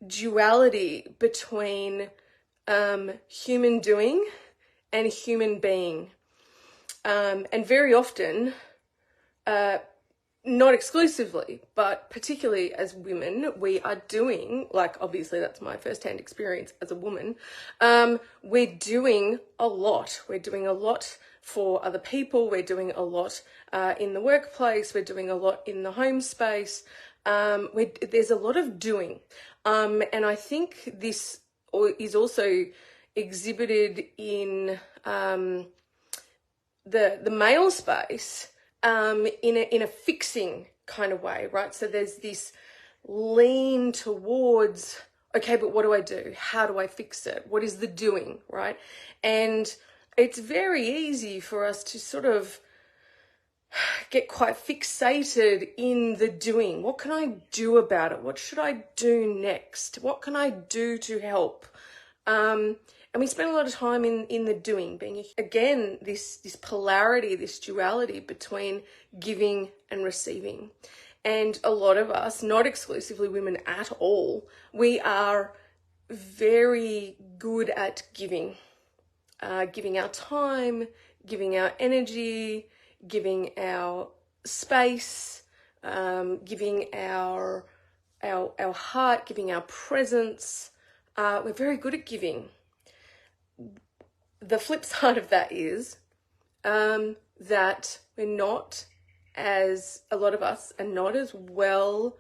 duality between human doing and human being. And very often, not exclusively, but particularly as women, we are doing, like, obviously that's my first-hand experience as a woman, we're doing a lot. We're doing a lot for other people. We're doing a lot in the workplace. We're doing a lot in the home space. There's a lot of doing. And I think this is also exhibited in the male space, in a fixing kind of way, right? So there's this lean towards, okay, but what do I do? How do I fix it? What is the doing, right? And it's very easy for us to sort of get quite fixated in the doing. What can I do about it? What should I do next? What can I do to help? And we spend a lot of time in the doing, being, again, this polarity, this duality between giving and receiving. And a lot of us, not exclusively women at all, we are very good at giving. Giving our time, giving our energy, giving our space, giving our heart, giving our presence. We're very good at giving. The flip side of that is that we're not, as a lot of us are not as well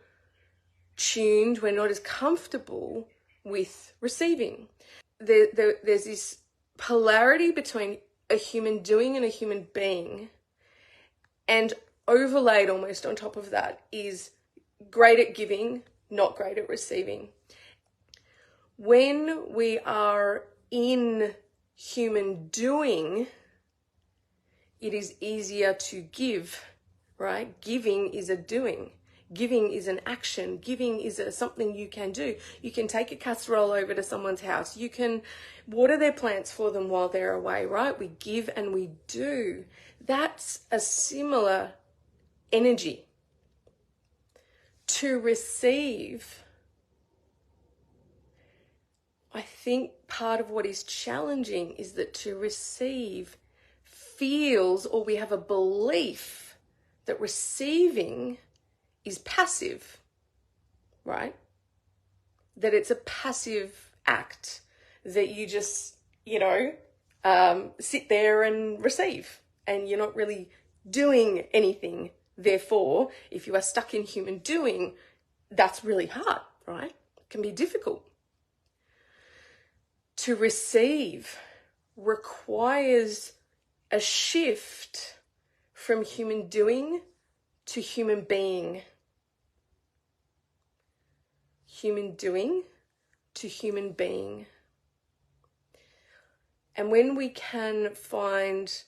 tuned, we're not as comfortable with receiving. There's this polarity between a human doing and a human being, and overlaid almost on top of that is great at giving, not great at receiving. When we are in human doing, it is easier to give, right? Giving is a doing. Giving is an action. Giving is something you can do. You can take a casserole over to someone's house. You can water their plants for them while they're away, right? We give and we do. That's a similar energy. To receive, I think part of what is challenging is that to receive feels, or we have a belief that receiving is passive, right? That it's a passive act, that you just, sit there and receive, and you're not really doing anything. Therefore, if you are stuck in human doing, that's really hard, right? It can be difficult. To receive requires a shift from human doing to human being. Human doing to human being. And when we can find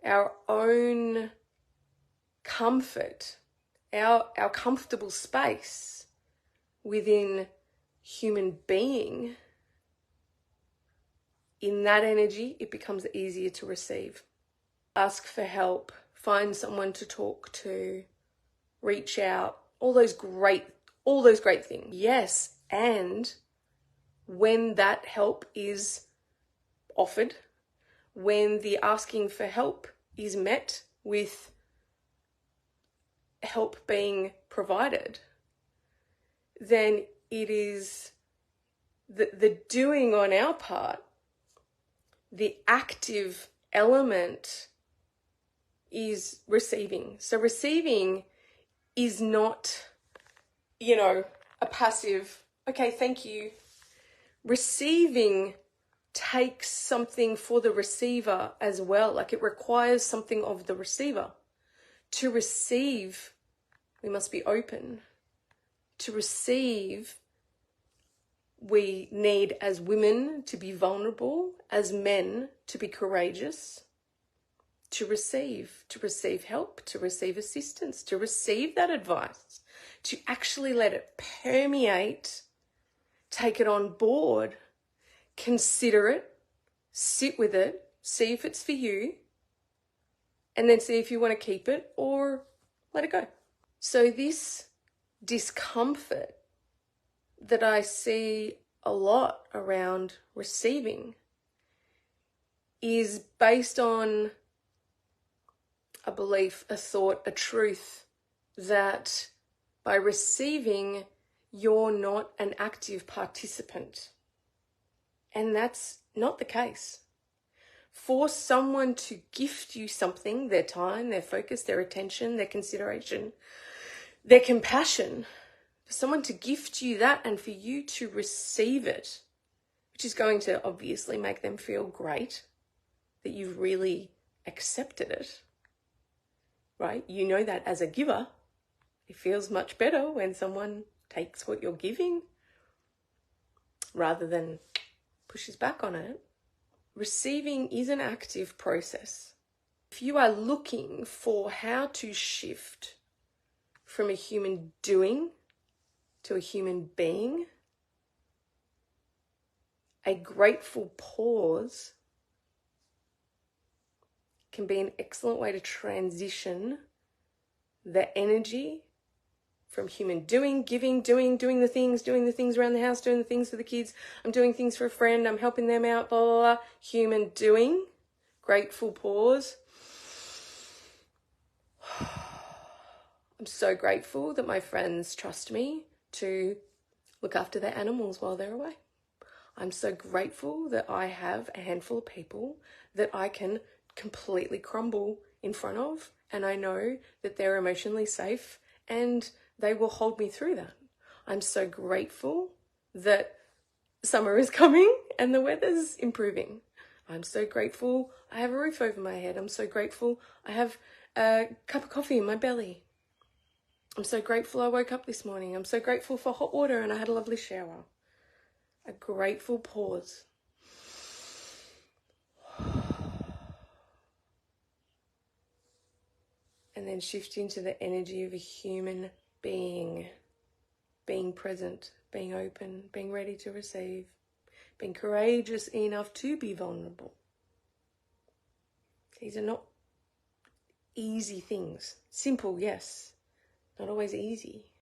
our own comfort, our comfortable space within human being, in that energy, it becomes easier to receive. Ask for help, find someone to talk to, reach out, all those great things. Yes, and when that help is offered, when the asking for help is met with help being provided, then it is the doing on our part, the active element is receiving. So receiving is not, a passive, okay, thank you. Receiving takes something for the receiver as well. Like, it requires something of the receiver. To receive, we must be open. To receive, we need, as women, to be vulnerable, as men, to be courageous, to receive help, to receive assistance, to receive that advice, to actually let it permeate, take it on board, consider it, sit with it, see if it's for you, and then see if you want to keep it or let it go. So this discomfort that I see a lot around receiving is based on a belief, a thought, a truth that by receiving, you're not an active participant. And that's not the case. For someone to gift you something, their time, their focus, their attention, their consideration, their compassion, for someone to gift you that and for you to receive it, which is going to obviously make them feel great that you've really accepted it, right? You know that as a giver, it feels much better when someone takes what you're giving rather than pushes back on it. Receiving is an active process. If you are looking for how to shift from a human doing to a human being, a grateful pause can be an excellent way to transition the energy from human doing, giving, doing the things around the house, doing the things for the kids. I'm doing things for a friend. I'm helping them out, blah, blah, blah. Human doing, grateful pause. I'm so grateful that my friends trust me to look after their animals while they're away. I'm so grateful that I have a handful of people that I can completely crumble in front of, and I know that they're emotionally safe and they will hold me through that. I'm so grateful that summer is coming and the weather's improving. I'm so grateful I have a roof over my head. I'm so grateful I have a cup of coffee in my belly. I'm so grateful I woke up this morning. I'm so grateful for hot water and I had a lovely shower. A grateful pause. And then shift into the energy of a human being present, being open, being ready to receive, being courageous enough to be vulnerable. These are not easy things. Simple, yes, not always easy.